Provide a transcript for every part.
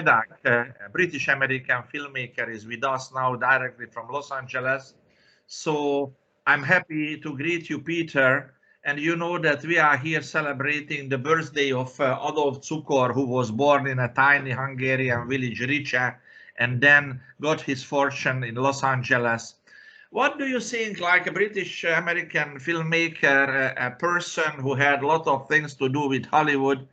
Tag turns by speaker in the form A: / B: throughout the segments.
A: Medak, a British-American filmmaker, is with us now directly from Los Angeles. So I'm happy to greet you, Peter. And you know that we are here celebrating the birthday of Adolph Zukorra, who was born in a tiny Hungarian village, Riche, and then got his fortune in Los Angeles. What do you think, like a British American filmmaker, a person who had a lot of things to do with Hollywood,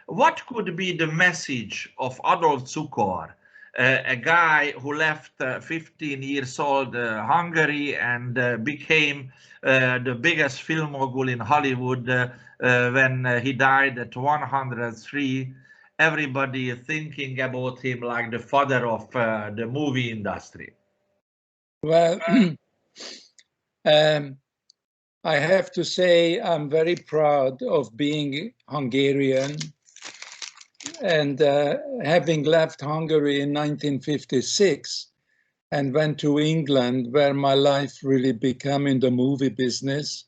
A: what could be the message of Adolph Zukorra, a guy who left 15 years old Hungary and became the biggest film mogul in Hollywood when he died at 103? Everybody thinking about him like the father of the movie industry.
B: Well, I have to say I'm very proud of being Hungarian, and having left Hungary in 1956 and went to England, where my life really became in the movie business.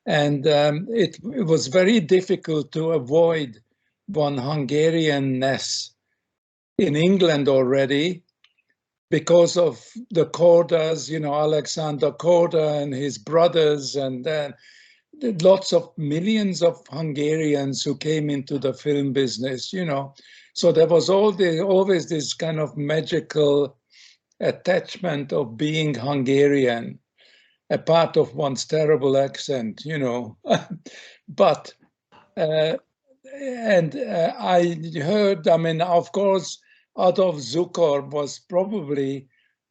B: And it was very difficult to avoid one Hungarianness in England already, because of the Kordas, you know, Alexander Korda and his brothers, and lots of millions of Hungarians who came into the film business, you know. So there was always this kind of magical attachment of being Hungarian, a part of one's terrible accent, you know. But, I heard, I mean, of course, Adolph Zukorra was probably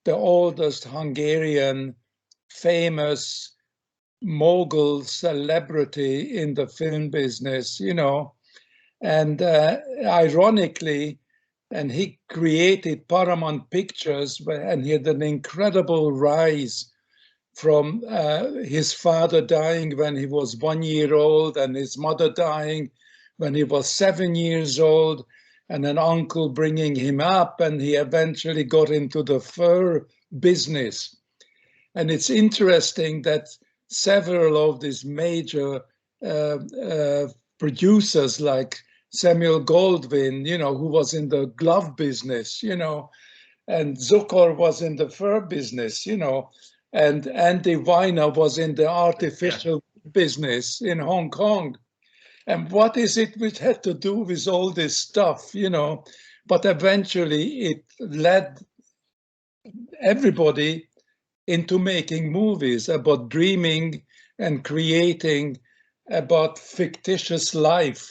B: the oldest Hungarian famous mogul celebrity in the film business, you know. And ironically, and he created Paramount Pictures, and he had an incredible rise from his father dying when he was 1 year old and his mother dying when he was 7 years old, and an uncle bringing him up, and he eventually got into the fur business. And it's interesting that several of these major producers like Samuel Goldwyn, you know, who was in the glove business, you know, and Zukorra was in the fur business, you know, and Andy Weiner was in the artificial business in Hong Kong. And what is it which had to do with all this stuff, you know? But eventually it led everybody into making movies about dreaming and creating about fictitious life,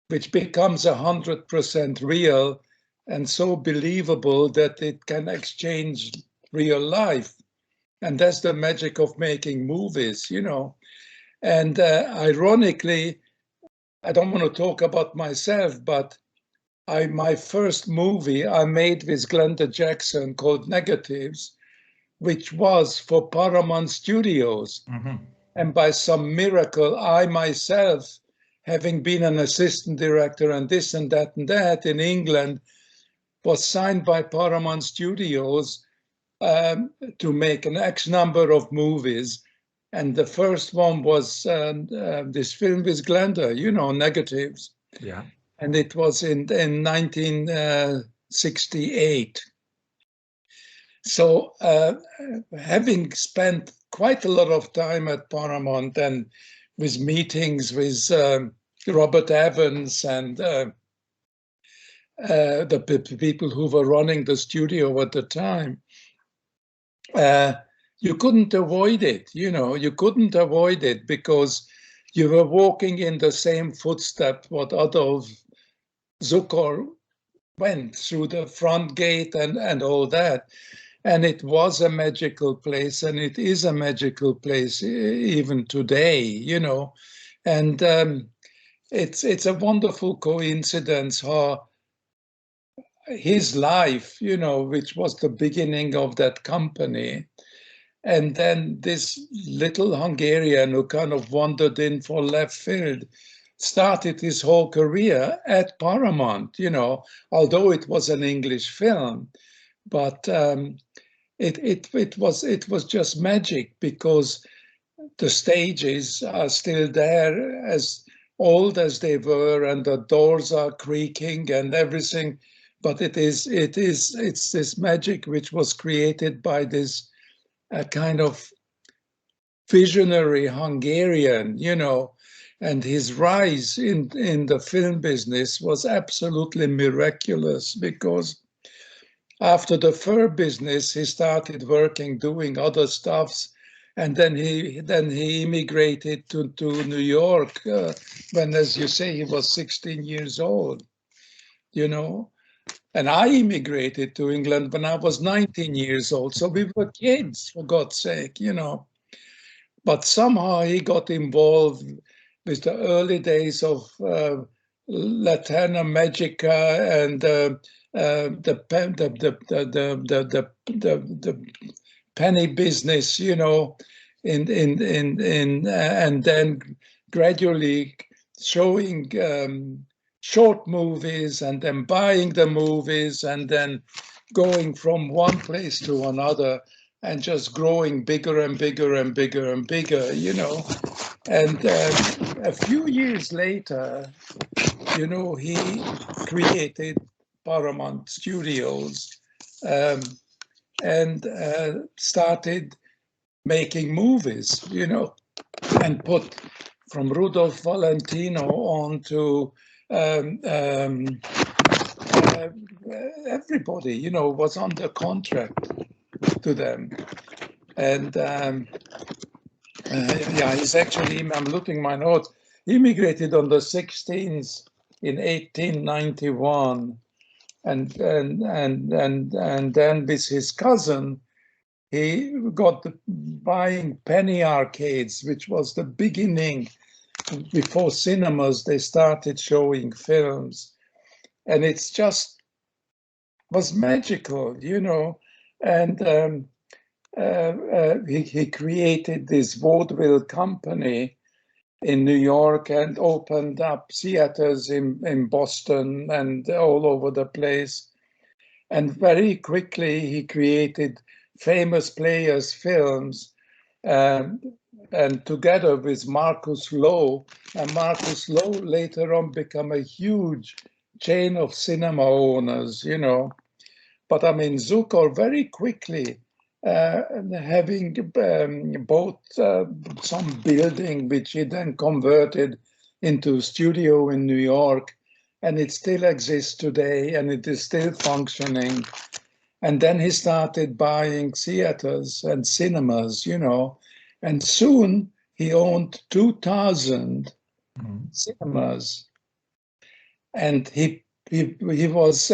B: which becomes 100% real and so believable that it can exchange real life. And that's the magic of making movies, you know. And ironically, I don't want to talk about myself, but my first movie I made with Glenda Jackson called Negatives, which was for Paramount Studios.
A: Mm-hmm.
B: And by some miracle, I myself, having been an assistant director and this and that in England, was signed by Paramount Studios to make an X number of movies. And the first one was this film with Glenda, you know, Negatives.
A: Yeah.
B: And it was in 1968. So having spent quite a lot of time at Paramount and with meetings with Robert Evans and the people who were running the studio at the time, you couldn't avoid it, you know, you couldn't avoid it because you were walking in the same footsteps what Adolph Zukorra went through the front gate and all that. And it was a magical place, and it is a magical place even today, you know. And it's a wonderful coincidence how his life, you know, which was the beginning of that company, and then this little Hungarian who kind of wandered in for left field started his whole career at Paramount, you know, although it was an English film. But it was just magic because the stages are still there as old as they were, and the doors are creaking and everything. but it's this magic which was created by this kind of visionary Hungarian, you know, and his rise in the film business was absolutely miraculous, because after the fur business, he started working, doing other stuffs, and then he immigrated to New York when, as you say, he was 16 years old, you know. And I immigrated to England when I was 19 years old. So we were kids, for God's sake, you know. But somehow he got involved with the early days of Latin America and the penny business, you know, and then gradually showing short movies, and then buying the movies, and then going from one place to another, and just growing bigger and bigger and bigger and bigger, you know. And a few years later, you know, he created Paramount Studios and started making movies, you know, and put from Rudolph Valentino on to everybody, you know, was under contract to them. And yeah, he's actually, I'm looking my notes, he immigrated on the 16th in 1891. And then with his cousin, he got buying penny arcades, which was the beginning. Before cinemas, they started showing films, and it's just was magical, you know. And he created this vaudeville company in New York and opened up theaters in Boston and all over the place. And very quickly he created famous players films, and together with Marcus Lowe, and Marcus Lowe later on became a huge chain of cinema owners, you know. But I mean, Zukorra very quickly, having bought some building, which he then converted into a studio in New York, and it still exists today, and it is still functioning. And then he started buying theaters and cinemas, you know, and soon he owned 2,000 cinemas, and he was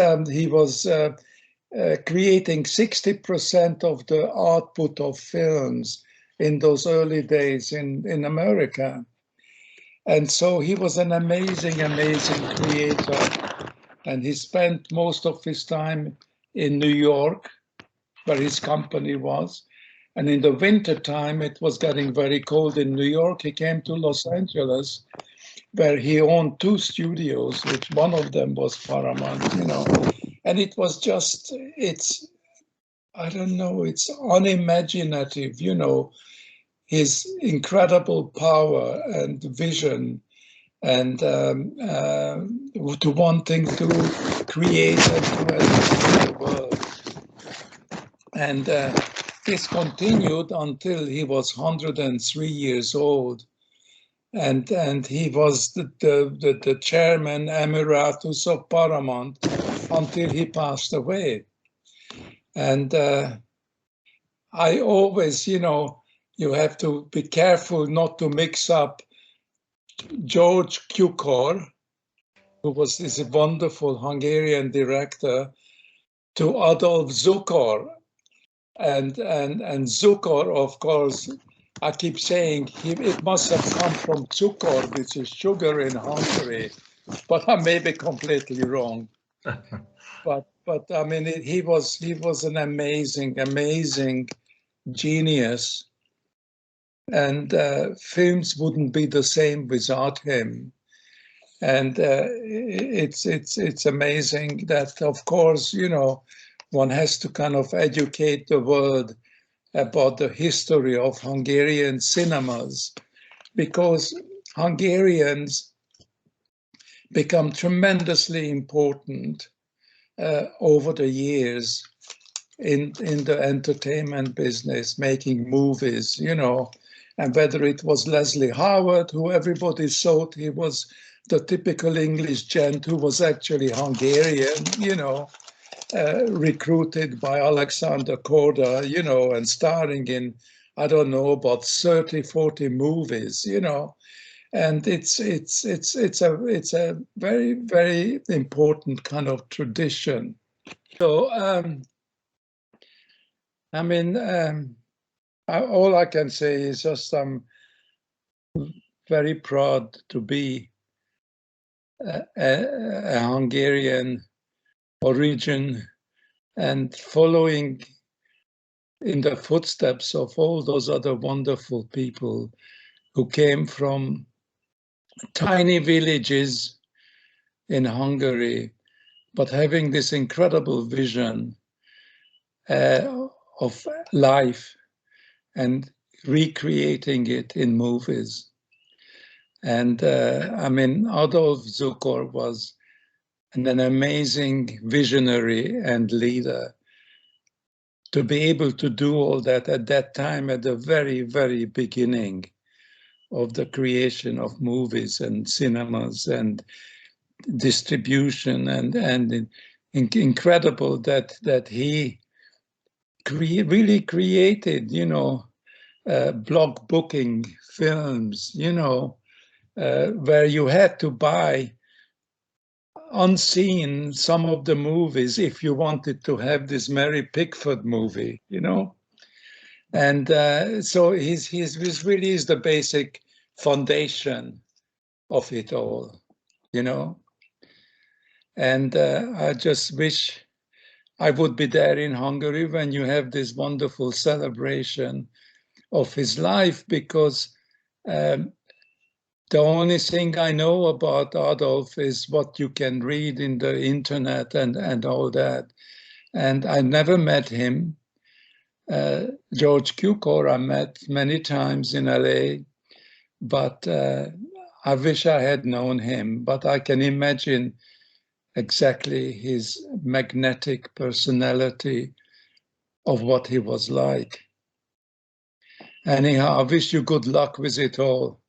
B: creating 60% of the output of films in those early days in America. And so he was an amazing, amazing creator. And he spent most of his time in New York, where his company was. And in the winter time, it was getting very cold in New York. He came to Los Angeles, where he owned 2 studios, which one of them was Paramount, you know. And it was just, it's, I don't know, it's unimaginative, you know, his incredible power and vision, and to wanting to create and to educate the world. And this continued until he was 103 years old. And he was the chairman emeritus of Paramount until he passed away. And I always, you know, you have to be careful not to mix up George Cukor, who was this wonderful Hungarian director, to Adolph Zukorra. And Zukorra, of course, I keep saying it must have come from Zukor, which is sugar in Hungary, but I may be completely wrong. But I mean, he was an amazing genius, and films wouldn't be the same without him. And it's amazing that, of course, you know, one has to kind of educate the world about the history of Hungarian cinemas, because Hungarians become tremendously important over the years in the entertainment business, making movies, you know, and whether it was Leslie Howard, who everybody thought he was the typical English gent who was actually Hungarian, you know, recruited by Alexander Korda, you know, and starring in, I don't know, about 30, 40 movies, you know. And it's a very, very important kind of tradition. So, I mean, all I can say is just I'm very proud to be a Hungarian origin and following in the footsteps of all those other wonderful people who came from tiny villages in Hungary, but having this incredible vision of life and recreating it in movies. And I mean, Adolph Zukorra was an amazing visionary and leader to be able to do all that at that time, at the very, very beginning of the creation of movies and cinemas and distribution, and incredible that he really created, you know, block booking films, you know, where you had to buy unseen some of the movies if you wanted to have this Mary Pickford movie, you know. And so his really is the basic foundation of it all, you know. And I just wish I would be there in Hungary when you have this wonderful celebration of his life, because the only thing I know about Adolph is what you can read in the internet and all that. And I never met him. George Cukor I met many times in LA, but I wish I had known him. But I can imagine exactly his magnetic personality of what he was like. Anyhow, I wish you good luck with it all.